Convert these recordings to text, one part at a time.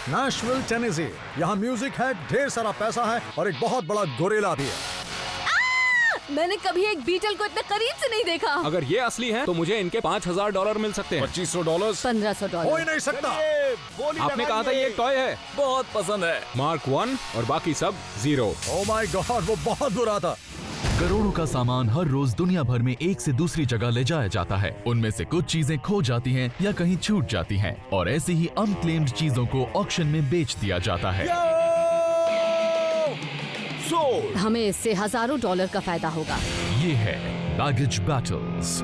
Nashville Tennessee. यहाँ music है, ढेर सारा पैसा है और एक बहुत बड़ा गोरिल्ला भी है। मैंने कभी एक बीटल को इतने करीब से नहीं देखा। अगर ये असली हैं, तो मुझे इनके $5000 मिल सकते हैं। $2500, $1500। हो ही नहीं सकता। आपने कहा था ये एक टॉय है, बहुत पसंद है। मार्क 1 और बाकी सब 0। ओह माय गॉड, वो बहुत बुरा था। करोड़ों का सामान हर रोज दुनिया भर में एक से दूसरी जगह ले जाया जाता है। उनमें से कुछ चीजें खो जाती हैं या कहीं छूट जाती हैं और ऐसी ही अनक्लेम्ड चीजों को ऑक्शन में बेच दिया जाता है। हमें इससे हजारों डॉलर का फायदा होगा। ये है बैगेज बैटल्स।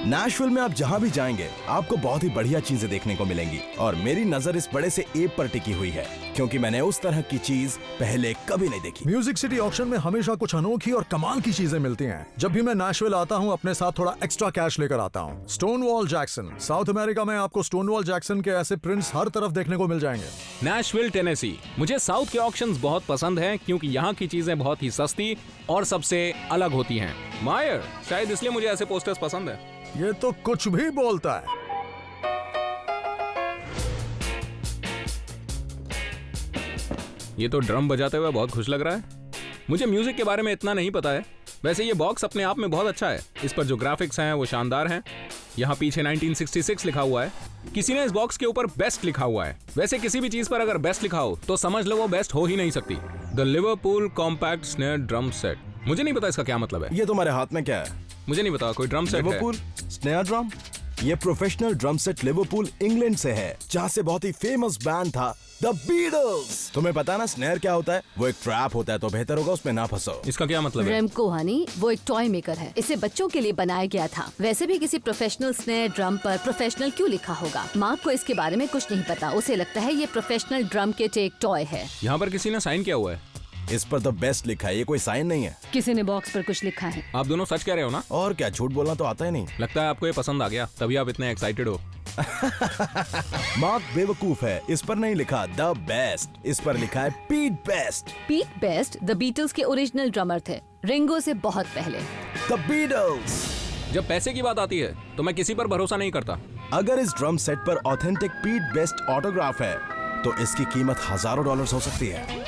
नैशविल में आप जहाँ भी जाएंगे आपको बहुत ही बढ़िया चीजें देखने को मिलेंगी और मेरी नजर इस बड़े से एप पर टिकी हुई है क्योंकि मैंने उस तरह की चीज पहले कभी नहीं देखी। म्यूजिक सिटी ऑक्शन में हमेशा कुछ अनोखी और कमाल की चीजें मिलती हैं। जब भी मैं नैशविल आता हूँ अपने साथ थोड़ा एक्स्ट्रा कैश लेकर आता हूँ। स्टोनवॉल जैक्सन, साउथ अमेरिका में आपको स्टोनवॉल जैक्सन के ऐसे प्रिंट्स हर तरफ देखने को मिल जाएंगे। Nashville Tennessee. मुझे साउथ के ऑक्शंस बहुत पसंद हैं क्योंकि यहाँ की चीजें बहुत ही सस्ती और सबसे अलग होती हैं। मायर, शायद इसलिए मुझे ऐसे पोस्टर्स पसंद है। ये तो कुछ भी बोलता है। ये तो ड्रम बजाते हुए बहुत खुश लग रहा है। मुझे म्यूजिक के बारे में इतना नहीं पता है। वैसे ये बॉक्स अपने आप में बहुत अच्छा है। इस पर जो ग्राफिक्स हैं वो शानदार हैं। यहाँ पीछे 1966 लिखा हुआ है। किसी ने इस बॉक्स के ऊपर बेस्ट लिखा हुआ है। वैसे किसी भी चीज पर अगर बेस्ट लिखा हो तो समझ लो वो बेस्ट हो ही नहीं सकती। The Liverpool compact snare drum set. मुझे नहीं पता इसका क्या मतलब है। ये तुम्हारे हाथ में क्या है? मुझे नहीं पता, कोई ड्रम सेट है। Liverpool snare drum. ये professional drum set Liverpool England से है जहाँ से बहुत ही फेमस बैंड था द बीटल्स। तुम्हें पता है ना स्नेयर क्या होता है? वो एक ट्रैप होता है, तो बेहतर होगा उसमें ना फंसो। इसका क्या मतलब है? रेमको हनी, वो एक टॉय मेकर है। इसे बच्चों के लिए बनाया गया था। वैसे भी किसी प्रोफेशनल स्नेयर ड्रम पर प्रोफेशनल क्यों लिखा होगा? मार्क को इसके बारे में कुछ नहीं पता। उसे लगता है ये प्रोफेशनल ड्रम किट एक टॉय है। यहाँ पर किसी ने साइन किया हुआ है। इस पर तो बेस्ट लिखा है, ये कोई साइन नहीं है। किसी ने बॉक्स पर कुछ लिखा है। आप दोनों सच कह रहे हो ना? और क्या, झूठ बोलना तो आता ही नहीं। लगता है आपको ये पसंद आ गया, तभी आप इतने एक्साइटेड हो। मार्क बेवकूफ है। इस पर नहीं लिखा द बेस्ट, इस पर लिखा है Pete Best. Pete Best the Beatles के ओरिजिनल ड्रमर थे, रिंगो से बहुत पहले। The Beatles. जब पैसे की बात आती है तो मैं किसी पर भरोसा नहीं करता। अगर इस ड्रम सेट पर ऑथेंटिक पीट बेस्ट ऑटोग्राफ है तो इसकी कीमत हजारों डॉलर हो सकती है।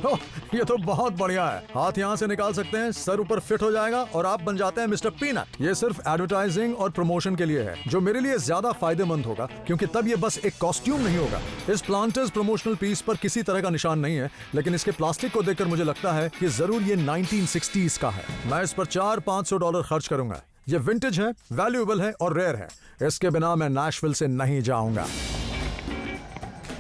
ओह, ये तो बहुत बढ़िया है। हाथ यहाँ से निकाल सकते हैं, सर ऊपर फिट हो जाएगा और आप बन जाते हैं मिस्टर पीनट। ये सिर्फ एडवर्टाइजिंग और प्रमोशन के लिए है, जो मेरे लिए ज्यादा फायदेमंद होगा क्योंकि तब ये बस एक कॉस्ट्यूम नहीं होगा। इस प्लांटर्स प्रमोशनल पीस पर किसी तरह का निशान नहीं है, लेकिन इसके प्लास्टिक को देखकर मुझे लगता है कि जरूर ये 1960s का है। मैं इस पर $400-500 खर्च करूंगा। ये विंटेज है, वैल्यूएबल है और रेयर है। इसके बिना मैं नैशविल से नहीं जाऊंगा।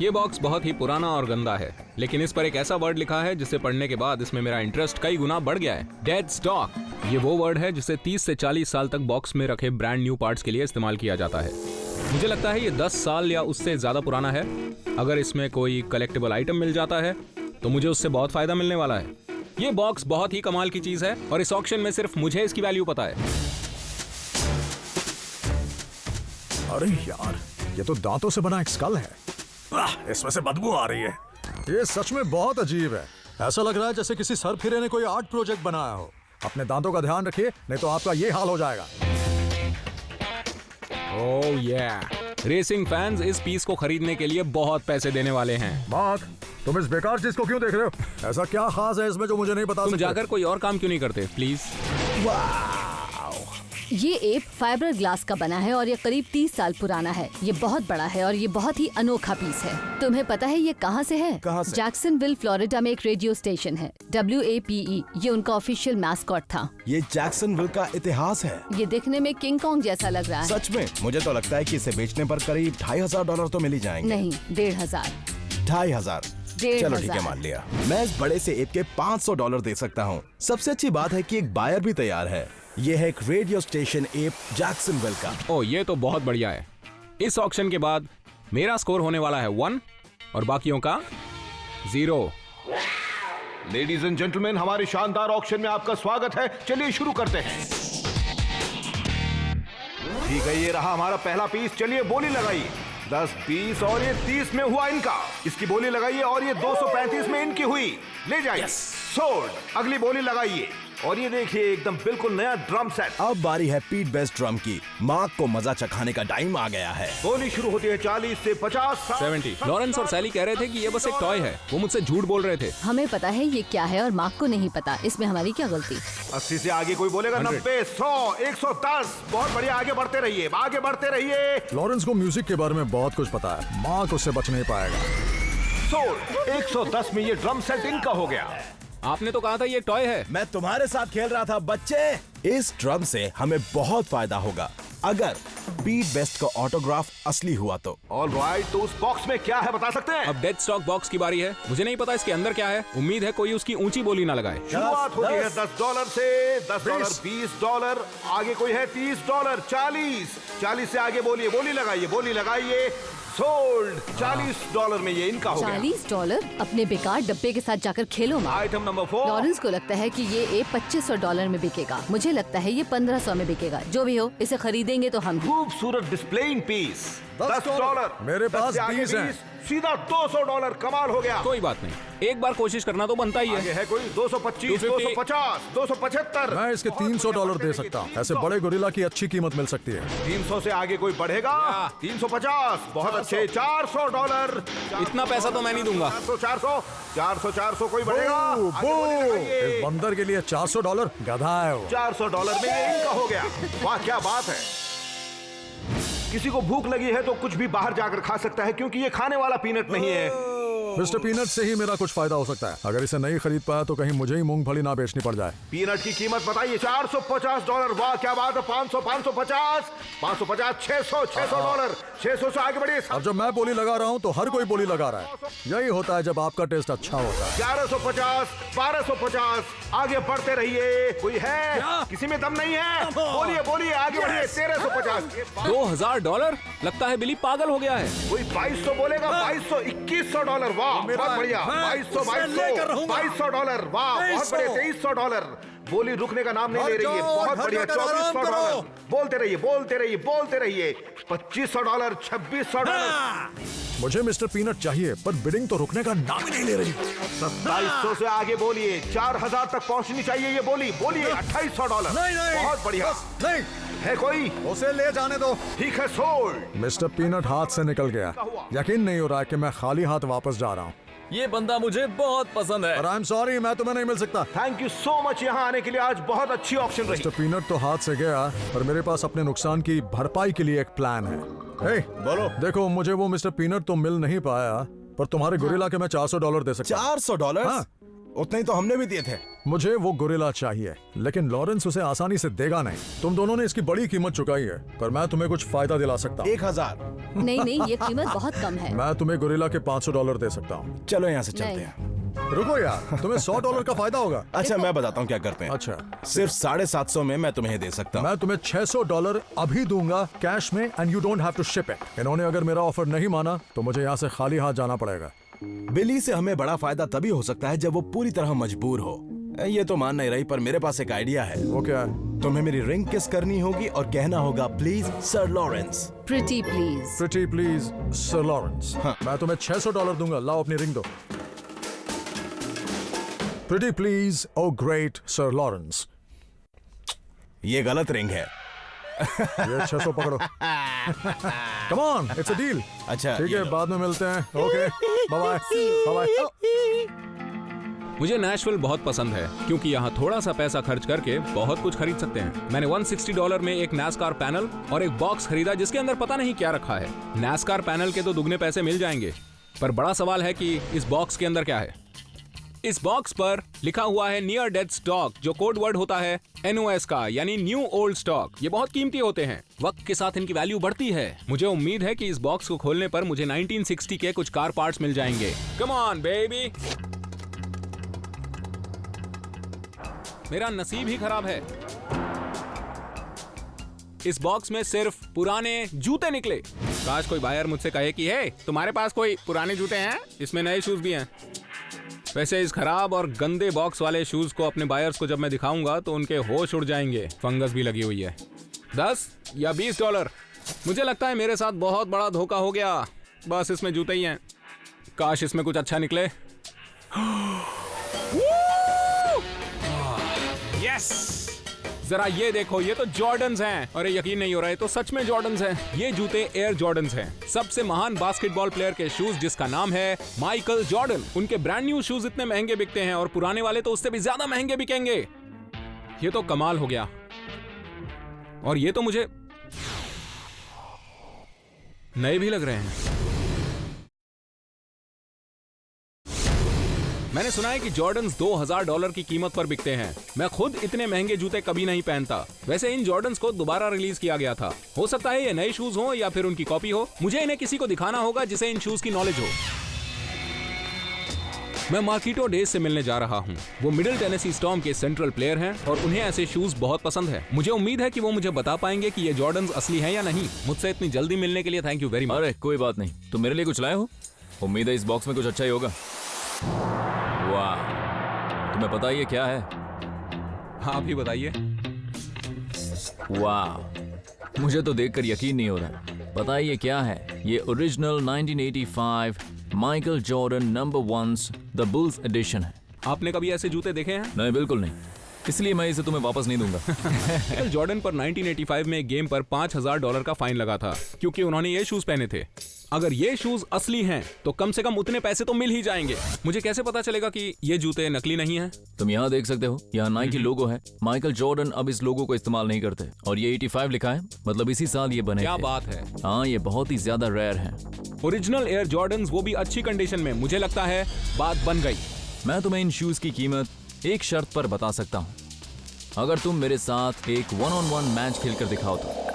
ये बॉक्स बहुत ही पुराना और गंदा है, लेकिन इस पर एक ऐसा वर्ड लिखा है जिसे पढ़ने के बाद इसमें मेरा इंटरेस्ट कई गुना बढ़ गया है। Dead stock. ये वो वर्ड है जिसे 30 से 40 साल तक बॉक्स में रखे ब्रांड न्यू पार्ट्स के लिए इस्तेमाल किया जाता है। मुझे लगता है ये 10 साल या उससे ज्यादा पुराना है। अगर इसमें कोई कलेक्टेबल आइटम मिल जाता है तो मुझे उससे बहुत फायदा मिलने वाला है। ये बॉक्स बहुत ही कमाल की चीज है और इस ऑक्शन में सिर्फ मुझे इसकी वैल्यू पता है। अरे यार, ये तो दांतों से बना एक स्कल है। इसमें से बदबू आ रही है। ये सच में बहुत अजीब है। ऐसा लग रहा है जैसे किसी सरफिरे ने कोई आर्ट प्रोजेक्ट बनाया हो। अपने दांतों का ध्यान रखिए, नहीं तो आपका ये हाल हो जाएगा। ओह या, रेसिंग फैंस इस पीस को खरीदने के लिए बहुत पैसे देने वाले हैं। मार्क, तुम इस बेकार चीज को क्यों देख रहे हो? ऐसा क्या खास है इसमें जो मुझे नहीं पता? तुम जाकर कोई और काम क्यों नहीं करते प्लीज? ये एप फाइबर ग्लास का बना है और ये करीब 30 साल पुराना है। ये बहुत बड़ा है और ये बहुत ही अनोखा पीस है। तुम्हें पता है ये कहाँ से है? कहाँ से? जैक्सनविल, फ्लोरिडा में एक रेडियो स्टेशन है, WAPE। ये उनका ऑफिशियल मैस्कॉट था। ये जैक्सनविल का इतिहास है। ये दिखने में किंग कॉन्ग जैसा लग रहा है। सच में? मुझे तो लगता है कि इसे बेचने पर करीब $2500 तो मिल ही जाएंगे। नहीं, 1500। 2500। चलो ठीक है, मान लिया। मैं इस बड़े से एप के $500 दे सकता हूँ। सबसे अच्छी बात है कि एक बायर भी तैयार है। ये है एक रेडियो स्टेशन एप जैक्सनविल का। ओह, ये तो बहुत बढ़िया है। इस ऑक्शन के बाद मेरा स्कोर होने वाला है 1 और बाकियों का 0। लेडीज एंड जेंटलमैन, हमारे शानदार ऑक्शन में आपका स्वागत है। चलिए शुरू करते हैं। ठीक है, ये रहा हमारा पहला पीस। चलिए बोली लगाइए। 10, 20 और ये 30 में हुआ इनका। इसकी बोली लगाइए और ये 235 में इनकी हुई। ले जाइए। सोल्ड। अगली बोली लगाइए। और ये देखिए एकदम बिल्कुल नया ड्रम सेट। अब बारी है पीट बेस्ट ड्रम की। मार्क को मजा चखाने का टाइम आ गया है। बोली शुरू होती है 40 से 50, 70। लॉरेंस और सैली कह रहे थे कि ये बस एक टॉय है। वो मुझसे झूठ बोल रहे थे। हमें पता है ये क्या है और मार्क को नहीं पता। इसमें हमारी क्या गलती? 80 से आगे कोई बोलेगा 90, 100, 110। बहुत बढ़िया, आगे बढ़ते रहिए, आगे बढ़ते रहिए। लॉरेंस को म्यूजिक के बारे में बहुत कुछ पता है, मार्क उससे बच नहीं पाएगा। सोल्ड। 110 में ये ड्रम सेट इनका हो गया। आपने तो कहा था ये टॉय है। मैं तुम्हारे साथ खेल रहा था बच्चे। इस ड्रम से हमें बहुत फायदा होगा अगर पीट बेस्ट का ऑटोग्राफ असली हुआ तो। ऑलराइट, तो उस बॉक्स में क्या है बता सकते हैं? अब डेड स्टॉक बॉक्स की बारी है। मुझे नहीं पता इसके अंदर क्या है। उम्मीद है कोई उसकी ऊंची बोली ना लगाए। शुरुआत होती है $10 से, $10, $20, आगे कोई है $30, 40 से आगे बोलिए, बोली लगाइए। सोल्ड। $40 में ये इनका हो गया। $40? अपने बेकार डब्बे के साथ जाकर खेलो मार्क। Item number 4। लॉरेंस को लगता है कि ये $2500 में बिकेगा। मुझे लगता है ये 1500 में बिकेगा। जो भी हो, इसे खरीदेंगे तो हम ही। खूबसूरत डिस्प्लेइंग पीस $10। मेरे पास 20 हैं। सीधा $200। कमाल हो गया। कोई बात नहीं, एक बार कोशिश करना तो बनता ही आगे है। है कोई 225, 250, 275। मैं इसके $300 दे सकता हूँ। ऐसे बड़े गोरिल्ला की अच्छी कीमत मिल सकती है। 300 से आगे कोई बढ़ेगा? 350, बहुत अच्छे। $400। इतना पैसा तो मैं नहीं दूंगा। 400 कोई बढ़ेगा? आगे बोली लगाइए। इस बंदर के लिए $400 गधा है वो। $400 में ये इनका हो गया। वाह क्या बात है। किसी को भूख लगी है तो कुछ भी बाहर जाकर खा सकता है, क्योंकि ये खाने वाला पीनट नहीं है। मिस्टर पीनट से ही मेरा कुछ फायदा हो सकता है। अगर इसे नहीं खरीद पाया तो कहीं मुझे ही मूंगफली ना बेचनी पड़ जाए। पीनट की कीमत बताइए। $450। वाह क्या बात है। 500, 550, 550, $600। 600 से आगे बढ़िए। अब जब मैं बोली लगा रहा हूँ तो हर कोई बोली लगा रहा है। यही होता है जब आपका टेस्ट अच्छा होता है। 1150, 1250, आगे बढ़ते रहिए। कोई है? किसी में दम नहीं है? बोलिए आगे बढ़िए। 1350, $2000? लगता है बिली पागल हो गया है। कोई 2200 बोलेगा। 2200, $2100। वाह बहुत बढ़िया। 2200, $2200, वाह बहुत बढ़िया। $2300। बोली रुकने का नाम नहीं ले रही है। बहुत बढ़िया। $2400। बोलते रहिए। $2500, $2600। मुझे मिस्टर पीनट चाहिए, पर बिडिंग तो रुकने का नाम ही नहीं ले रही। 2700 से आगे बोलिए। 4000 तक पहुंचनी चाहिए ये बोली। बोलिए $2800। बहुत बढ़िया। नहीं, है कोई? उसे ले जाने दो। ठीक है, सोल्ड। मिस्टर पीनट हाथ से निकल गया। यकीन नहीं हो रहा है कि मैं खाली हाथ वापस जा रहा हूँ। ये बंदा मुझे बहुत पसंद है। और आई एम सॉरी, मैं तुम्हें नहीं मिल सकता। थैंक यू सो मच यहाँ आने के लिए। आज बहुत अच्छी ऑप्शन रही। मिस्टर पीनट तो हाथ से गया, पर मेरे पास अपने नुकसान की भरपाई के लिए एक प्लान है। हे, बोलो। देखो, मुझे वो मिस्टर पीनट तो मिल नहीं पाया, पर तुम्हारे गोरिल्ला के मैं $400 दे सकता हूँ। $400? हाँ। उतने ही तो हमने भी दिए थे। मुझे वो गोरिल्ला चाहिए, लेकिन लॉरेंस उसे आसानी से देगा नहीं। तुम दोनों ने इसकी बड़ी कीमत चुकाई है, पर मैं तुम्हें कुछ फायदा दिला सकता हूँ। 1000। नहीं, ये कीमत बहुत कम है। मैं तुम्हें गोरिल्ला के $500 दे सकता हूँ। चलो यहाँ से चलते नहीं। हैं। रुको यार, तुम्हें $100 का फायदा होगा। अच्छा मैं बताता हूँ क्या करते हैं। अच्छा, सिर्फ 750 में मैं तुम्हें दे सकता हूँ। मैं तुम्हें $600 अभी दूंगा कैश में, and you don't have to ship it. इन्होंने अगर मेरा ऑफर नहीं माना तो मुझे यहाँ से खाली हाथ जाना पड़ेगा। बिली से हमें बड़ा फायदा तभी हो सकता है जब वो पूरी तरह मजबूर हो। ये तो मान नहीं रही, पर मेरे पास एक आइडिया है। वो क्या है? तुम्हें मेरी रिंग किस करनी होगी और कहना होगा please sir Lawrence. Pretty please. Pretty please sir Lawrence. मैं तुम्हें $600 दूंगा। लाओ अपनी रिंग दो। Pretty please oh great sir Lawrence. ये गलत रिंग है। ये 600 पकड़ो। Come on, it's a deal. अच्छा ठीक ये है, लो। बाद में मिलते हैं। Okay, bye bye. मुझे नेशविल बहुत पसंद है क्योंकि यहाँ थोड़ा सा पैसा खर्च करके बहुत कुछ खरीद सकते हैं। मैंने $160 में एक NASCAR पैनल और एक बॉक्स खरीदा जिसके अंदर पता नहीं क्या रखा है। NASCAR पैनल के तो दुगने पैसे मिल जाएंगे, पर बड़ा सवाल है कि इस बॉक्स के अंदर क्या है। इस बॉक्स पर लिखा हुआ है नियर डेड स्टॉक, जो कोड वर्ड होता है NOS का, यानी न्यू ओल्ड स्टॉक। ये बहुत कीमती होते हैं, वक्त के साथ इनकी वैल्यू बढ़ती है। मुझे उम्मीद है कि इस बॉक्स को खोलने पर मुझे 1960 के कुछ कार पार्ट्स मिल जाएंगे। Come on baby. मेरा नसीब ही खराब है। इस बॉक्स में सिर्फ पुराने जूते निकले। काश कोई बायर मुझसे कहे कि हे, तुम्हारे पास कोई पुराने जूते हैं, इसमें नए शूज भी हैं। वैसे इस खराब और गंदे बॉक्स वाले शूज को अपने बायर्स को जब मैं दिखाऊंगा तो उनके होश उड़ जाएंगे। फंगस भी लगी हुई है। 10 या $20। मुझे लगता है मेरे साथ बहुत बड़ा धोखा हो गया। बस इसमें जूते ही हैं। काश इसमें कुछ अच्छा निकले। यस, जरा ये देखो, ये तो जॉर्डन्स हैं। अरे यकीन नहीं हो रहा है, तो सच में जॉर्डन्स हैं। ये जूते एयर जॉर्डन्स हैं, सबसे महान बास्केटबॉल प्लेयर के शूज जिसका नाम है माइकल जॉर्डन। उनके ब्रांड न्यू शूज इतने महंगे बिकते हैं और पुराने वाले तो उससे भी ज्यादा महंगे बिकेंगे। ये तो कमाल हो गया। और ये तो मुझे नए भी लग रहे हैं। मैंने सुना है कि जॉर्डन्स $2000 की कीमत पर बिकते हैं। मैं खुद इतने महंगे जूते कभी नहीं पहनता। वैसे इन जॉर्डन्स को दोबारा रिलीज किया गया था। हो सकता है ये नए शूज हो या फिर उनकी कॉपी हो। मुझे इन्हें किसी को दिखाना होगा जिसे इन शूज की नॉलेज हो। मैं मार्किटो डेज से मिलने जा रहा हूँ। वो मिडिल टेनेसी स्टॉर्म के सेंट्रल प्लेयर हैं और उन्हें ऐसे शूज बहुत पसंद है। मुझे उम्मीद है कि वो मुझे बता पाएंगे कि ये जॉर्डन्स असली हैं या नहीं। मुझसे इतनी जल्दी मिलने के लिए थैंक यू वेरी मच। अरे कोई बात नहीं, तुम मेरे लिए कुछ लाए हो? उम्मीद है इस बॉक्स में कुछ अच्छा ही होगा। वाह, तुम्हें पता है ये क्या है? आप ही बताइए। वाह, मुझे तो देखकर यकीन नहीं हो रहा। पता है ये क्या है? ये original 1985 Michael Jordan number 1 the Bulls edition है। आपने कभी ऐसे जूते देखे हैं? नहीं, बिल्कुल नहीं, इसलिए मैं इसे तुम्हें वापस नहीं दूंगा। माइकल जॉर्डन पर 1985 में एक गेम पर $5000 का फाइन लगा था क्योंकि उन्होंने ये शूज पहने थे। अगर ये शूज असली हैं तो कम से कम उतने पैसे तो मिल ही जाएंगे। मुझे कैसे पता चलेगा कि ये जूते नकली नहीं हैं? तुम यहाँ देख सकते हो, यहाँ नाइकी लोगो है। माइकल जॉर्डन अब इस लोगो को इस्तेमाल नहीं करते और ये 85 लिखा है, मतलब इसी साल ये बने क्या थे। बात है। हाँ, ये बहुत ही ज्यादा रेयर है। ओरिजिनल एयर जॉर्डन्स, वो भी अच्छी कंडीशन में। मुझे लगता है बात बन गई। मैं तुम्हें इन शूज की कीमत एक शर्त पर बता सकता हूँ। अगर तुम मेरे साथ एक 1-on-1 मैच खेलकर दिखाओ तो।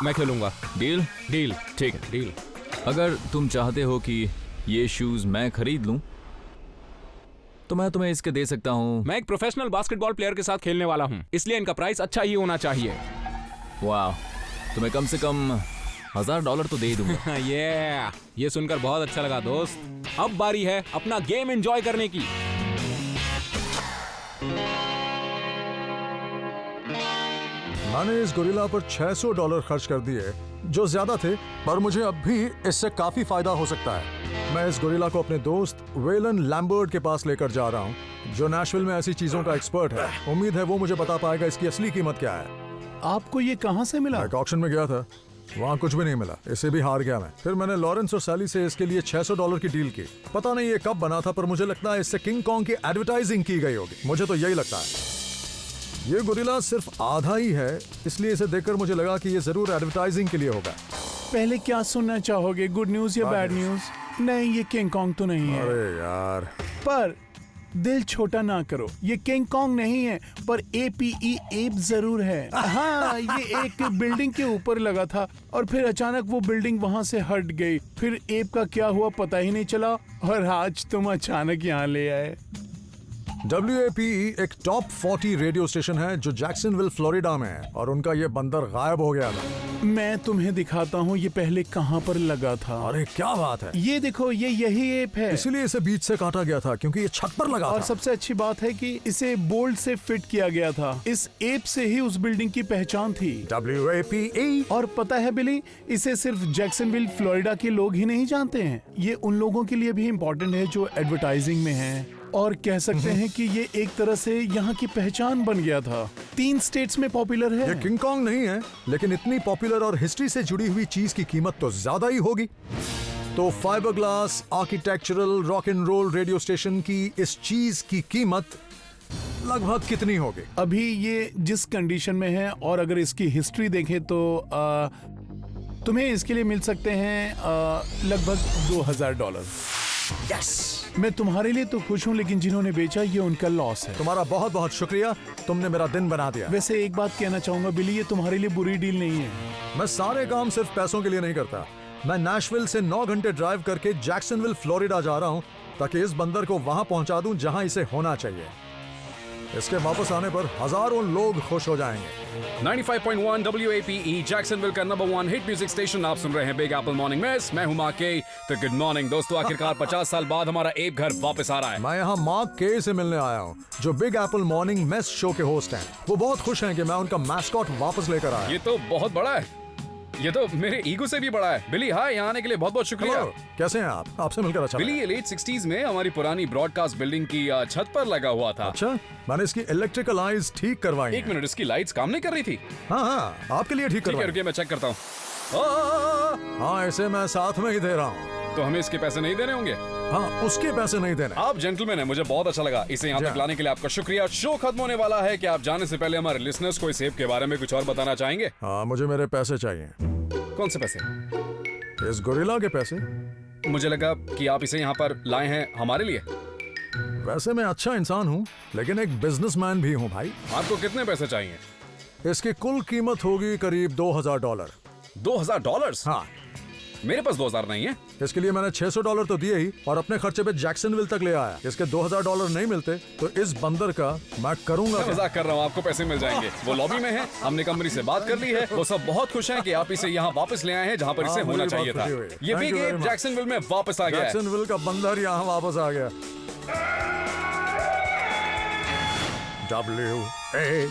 मैं खेलूंगा। डील? डील। ठीक है। डील। अगर तुम चाहते हो कि ये शूज मैं खरीद लूं तो मैं तुम्हें इसके दे सकता हूं। मैं एक प्रोफेशनल बास्केटबॉल प्लेयर के साथ खेलने वाला हूं, इसलिए इनका प्राइस अच्छा ही होना चाहिए। वाह, तुम्हें कम से कम $1000 तो दे ही दूंगा। ये सुनकर बहुत अच्छा लगा दोस्त। अब बारी है अपना गेम एंजॉय करने की। मैंने इस गोरिल्ला पर $600 खर्च कर दिए, जो ज्यादा थे, पर मुझे अब भी इससे काफी फायदा हो सकता है। मैं इस गोरिल्ला को अपने दोस्त वेलन लैम्बर्ट के पास लेकर जा रहा हूँ, जो नेशविल में ऐसी चीजों का एक्सपर्ट है। उम्मीद है वो मुझे बता पाएगा इसकी असली कीमत क्या है। आपको ये कहाँ से मिला? एक ऑक्शन में गया था, वहाँ कुछ भी नहीं मिला, इसे भी हार गया मैं। फिर मैंने लॉरेंस और सैली से इसके लिए $600 की डील की। पता नहीं ये कब बना था, पर मुझे लगता है इससे किंग कॉन्ग की एडवर्टाइजिंग की गई होगी। मुझे तो यही लगता है। ये गोरिल्ला सिर्फ आधा ही है, इसलिए इसे देखकर मुझे लगा कि ये जरूर एडवर्टाइजिंग के लिए होगा। पहले क्या सुनना चाहोगे, गुड न्यूज या बैड न्यूज? नहीं, ये किंग कॉन्ग तो नहीं है। अरे यार, पर दिल छोटा ना करो, ये किंग कॉन्ग नहीं है, पर APE एप जरूर है। हाँ, ये एक बिल्डिंग के ऊपर लगा था और फिर अचानक वो बिल्डिंग वहाँ से हट गई। फिर एप का क्या हुआ पता ही नहीं चला और आज तुम अचानक यहाँ ले आए। WAPE एक टॉप 40 रेडियो स्टेशन है जो जैक्सनविल फ्लोरिडा में है, और उनका ये बंदर गायब हो गया था। मैं तुम्हें दिखाता हूँ ये पहले कहाँ पर लगा था। अरे क्या बात है, ये देखो, ये यही एप है। इसीलिए इसे बीच से काटा गया था क्योंकि ये छत पर लगा और था। सबसे अच्छी बात है कि इसे बोल्ट से फिट किया गया था। इस एप से ही उस बिल्डिंग की पहचान थी। WAPE। और पता है बिली, इसे सिर्फ जैक्सनविल फ्लोरिडा के लोग ही नहीं जानते हैं, ये उन लोगों के लिए भी इम्पोर्टेंट है जो एडवर्टाइजिंग में हैं। और कह सकते हैं कि ये एक तरह से यहाँ की पहचान बन गया था। 3 स्टेट्स में पॉपुलर है। ये किंग कॉन्ग नहीं है, लेकिन इतनी पॉपुलर और हिस्ट्री से जुड़ी हुई चीज की कीमत तो ज्यादा ही होगी। तो fibre glass architectural rock and roll radio station की इस चीज की कीमत लगभग कितनी होगी? अभी ये जिस कंडीशन में है और अगर इसकी हिस्ट्री देखें तो तुम्हें इसके लिए मिल सकते हैं लगभग $2000। मैं तुम्हारे लिए तो खुश हूँ, लेकिन जिन्होंने बेचा ये उनका लॉस है। तुम्हारा बहुत बहुत शुक्रिया, तुमने मेरा दिन बना दिया। वैसे एक बात कहना चाहूंगा बिली, ये तुम्हारे लिए बुरी डील नहीं है। मैं सारे काम सिर्फ पैसों के लिए नहीं करता। मैं नेशविल से 9 घंटे ड्राइव करके जैक्सनविल फ्लोरिडा जा रहा हूँ ताकि इस बंदर को वहां पहुंचा दूं जहां इसे होना चाहिए। इसके वापस आने पर हजारों लोग खुश हो जाएंगे। 95.1 WAPE जैक्सनविल का नंबर 1 हिट म्यूजिक स्टेशन। आप सुन रहे हैं बिग एप्पल मॉर्निंग मिस। मैं हूं मार्क के। तो गुड मॉर्निंग दोस्तों, आखिरकार 50 साल बाद हमारा एप घर वापस आ रहा है। मैं यहाँ मार्क के से मिलने आया हूँ, जो big Apple morning mess show के होस्ट हैं। वो बहुत खुश हैं कि मैं उनका मैस्कॉट वापस लेकर आया। ये तो बहुत बड़ा है। ये तो मेरे ईगो से भी बड़ा है। बिली हाय, यहाँ आने के लिए बहुत बहुत शुक्रिया। हेलो, कैसे हैं आप? आपसे मिलकर अच्छा बिली लगा। ये लेट 60s में हमारी पुरानी ब्रॉडकास्ट बिल्डिंग की छत पर लगा हुआ था। अच्छा, मैंने इसकी इलेक्ट्रिकल आइज ठीक करवाई एक हैं। मिनट, इसकी लाइट्स काम नहीं कर रही थी? हाँ हाँ, आपके लिए ठीक ठीक है, करवाई। रुकिए मैं चेक करता हूँ। हाँ, इसे मैं साथ में ही दे रहा हूँ। तो हमें इसके पैसे नहीं देने होंगे? हाँ, उसके पैसे नहीं देने। आप जेंटलमैन हैं, मुझे बहुत अच्छा लगा। इसे यहाँ तक लाने के लिए आपका शुक्रिया। शो खत्म होने वाला है। क्या आप जाने से पहले हमारे लिसनर्स को इस ऐप के बारे में कुछ और बताना चाहेंगे? हाँ, मुझे मेरे पैसे चाहिए। कौन से पैसे? इस गोरिल्ला के पैसे। मुझे लगा कि आप इसे यहाँ पर लाए हैं हमारे लिए। वैसे मैं अच्छा इंसान हूँ, लेकिन एक बिजनेसमैन भी हूँ भाई। आपको कितने पैसे चाहिए? इसकी कुल कीमत होगी करीब $2000। $2000? हाँ, मेरे पास 2000 नहीं है। इसके लिए मैंने $600 तो दिए ही और अपने खर्चे पे जैक्सनविल तक ले आया। इसके $2000 नहीं मिलते तो इस बंदर का मैं करूंगा मैं क्या? मजाक कर रहा हूँ, आपको पैसे मिल जाएंगे। वो लॉबी में है, हमने कंपनी से बात कर ली है। वो सब बहुत खुश हैं कि आप इसे यहाँ वापस ले आए हैं जहाँ पर इसे हाँ, होना मुझे चाहिए बहुत था। खुशी हुई है। ये Thank big you very app much। Jacksonville में वापस आ गया है। जैक्सनविल का बंदर यहाँ वापस आ गया। WH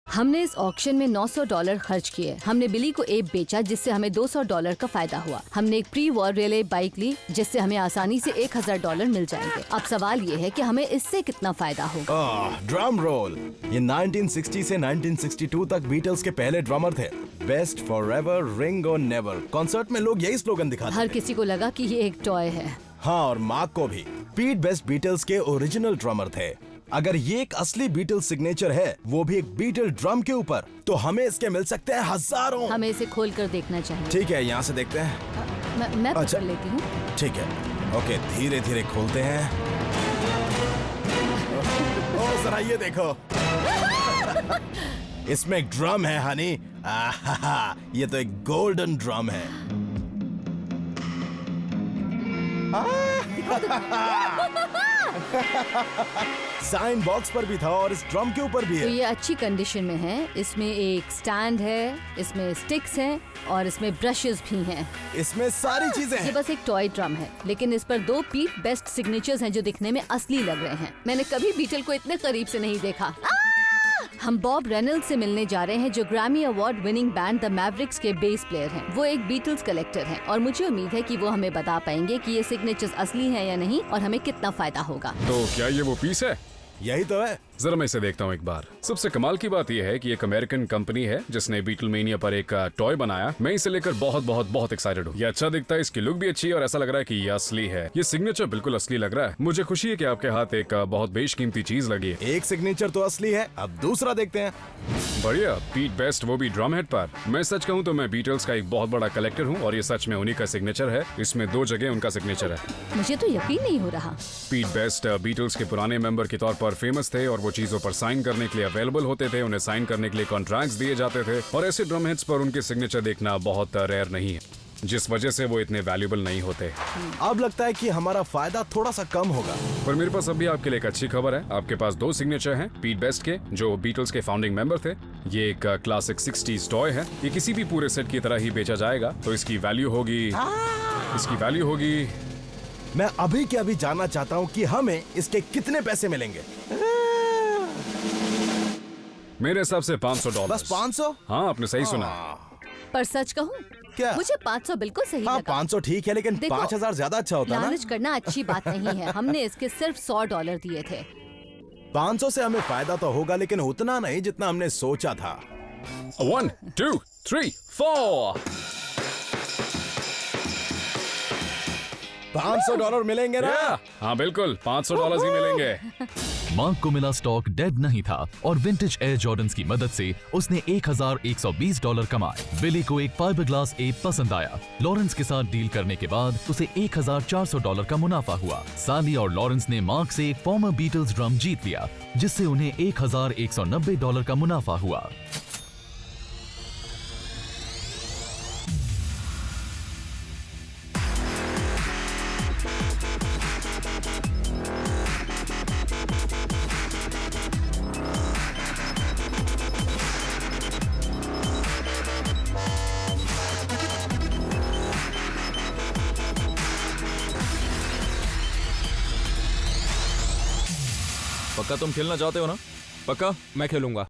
हमने इस ऑक्शन में $900 खर्च किए। हमने बिली को एप बेचा जिससे हमें $200 का फायदा हुआ। हमने एक प्री वॉर रिले बाइक ली जिससे हमें आसानी से $1000 मिल जाएंगे। अब सवाल ये है कि हमें इससे कितना फायदा होगा। Drum roll. ये 1960 से 1962 तक बीटल्स के पहले ड्रमर थे। बेस्ट फॉरएवर, रिंग और नेवर। कॉन्सर्ट में लोग यही स्लोगन दिखाते हर थे। किसी को लगा कि ये एक टॉय है। हाँ, और मार्क को भी। पीट बेस्ट बीटल्स के ओरिजिनल ड्रमर थे। अगर ये एक असली बीटल्स सिग्नेचर है, वो भी एक बीटल ड्रम के ऊपर, तो हमें इसके मिल सकते हैं हजारों। हमें इसे खोल कर देखना चाहिए। ठीक है, यहाँ से देखते हैं। मैं अच्छा। पकड़ लेती हूँ। ठीक है, ओके, धीरे धीरे खोलते हैं। ओ जरा ये देखो। इसमें एक ड्रम है हनी। आहा, ये तो एक गोल्डन ड्रम है। साइन बॉक्स पर भी था और इस ड्रम के ऊपर भी तो है। ये अच्छी कंडीशन में है। इसमें एक स्टैंड है, इसमें स्टिक्स हैं और इसमें ब्रशेस भी हैं। इसमें सारी चीजें ये हैं। बस एक टॉय ड्रम है, लेकिन इस पर 2 पीट बेस्ट सिग्नेचर्स हैं जो दिखने में असली लग रहे हैं। मैंने कभी बीटल को इतने करीब से नहीं देखा। हम बॉब रेनल्ड्स से मिलने जा रहे हैं जो Grammy award winning band the Mavericks के बेस प्लेयर हैं। वो एक बीटल्स कलेक्टर हैं और मुझे उम्मीद है कि वो हमें बता पाएंगे कि ये सिग्नेचर्स असली हैं या नहीं और हमें कितना फायदा होगा। तो क्या ये वो पीस है? यही तो है। जरा मैं इसे देखता हूँ एक बार। सबसे कमाल की बात यह है कि एक अमेरिकन कंपनी है जिसने बीटलमेनिया पर एक टॉय बनाया। मैं इसे लेकर बहुत बहुत बहुत एक्साइटेड हूँ। ये अच्छा दिखता है, इसकी लुक भी अच्छी है और ऐसा लग रहा है कि ये असली है। ये सिग्नेचर बिल्कुल असली लग रहा है। मुझे खुशी है कि आपके हाथ एक बहुत बेशकीमती चीज लगी है। एक सिग्नेचर तो असली है, अब दूसरा देखते हैं। बढ़िया, पीट बेस्ट, वो भी ड्रम हेड पर। मैं सच कहूँ तो मैं बीटल्स का एक बहुत बड़ा कलेक्टर हूँ और ये सच में उन्हीं का सिग्नेचर है। इसमें 2 जगह उनका सिग्नेचर है। मुझे तो यकीन नहीं हो रहा। पीट बेस्ट बीटल्स के पुराने मेंबर के तौर पर फेमस थे और वो चीजों पर साइन करने के लिए अवेलेबल होते थे। उन्हें साइन करने के लिए कॉन्ट्रैक्ट्स दिए जाते थे और ऐसे ड्रम हेड्स पर उनके सिग्नेचर देखना बहुत रेयर नहीं है, जिस वजह से वो इतने वैल्यूएबल नहीं होते। अब लगता है कि हमारा फायदा थोड़ा सा कम होगा। पर मेरे पास अभी आपके लिए एक अच्छी खबर है। आपके पास 2 सिग्नेचर हैं पीट बेस्ट के, जो बीटल्स के फाउंडिंग मेंबर थे। ये एक क्लासिक 60s टॉय है। ये किसी भी पूरे सेट की तरह ही बेचा जाएगा, तो इसकी वैल्यू होगी मैं अभी के अभी जानना चाहता हूँ कि हमें इसके कितने पैसे मिलेंगे। मेरे हिसाब से $500। बस 500? हाँ, आपने सही सुना। पर सच कहूँ, क्या? मुझे 500 बिल्कुल सही हाँ, लगा। 500 ठीक है, लेकिन देखो, 5000 ज्यादा अच्छा होता ना। लालच करना अच्छी बात नहीं है। हमने इसके सिर्फ $100 दिए थे। 500 से हमें फायदा तो होगा, लेकिन उतना नहीं जितना हमने सोचा था। 1 2 3 4 $500 मिलेंगे ना? हाँ बिल्कुल, $500 ही मिलेंगे। मार्क को मिला स्टॉक डेड नहीं था और विंटेज एयर जॉर्डन्स की मदद से उसने $1120 कमाए। बिली को एक फाइबरग्लास एप पसंद आया। लॉरेंस के साथ डील करने के बाद उसे $1400 का मुनाफा हुआ। साली और लॉरेंस ने मार्क से एक फॉर्मर बीटल्स ड्रम जीत लिया, जिससे उन्हें $1190 का मुनाफा हुआ। पक्का तुम खेलना चाहते हो ना? पक्का? मैं खेलूंगा।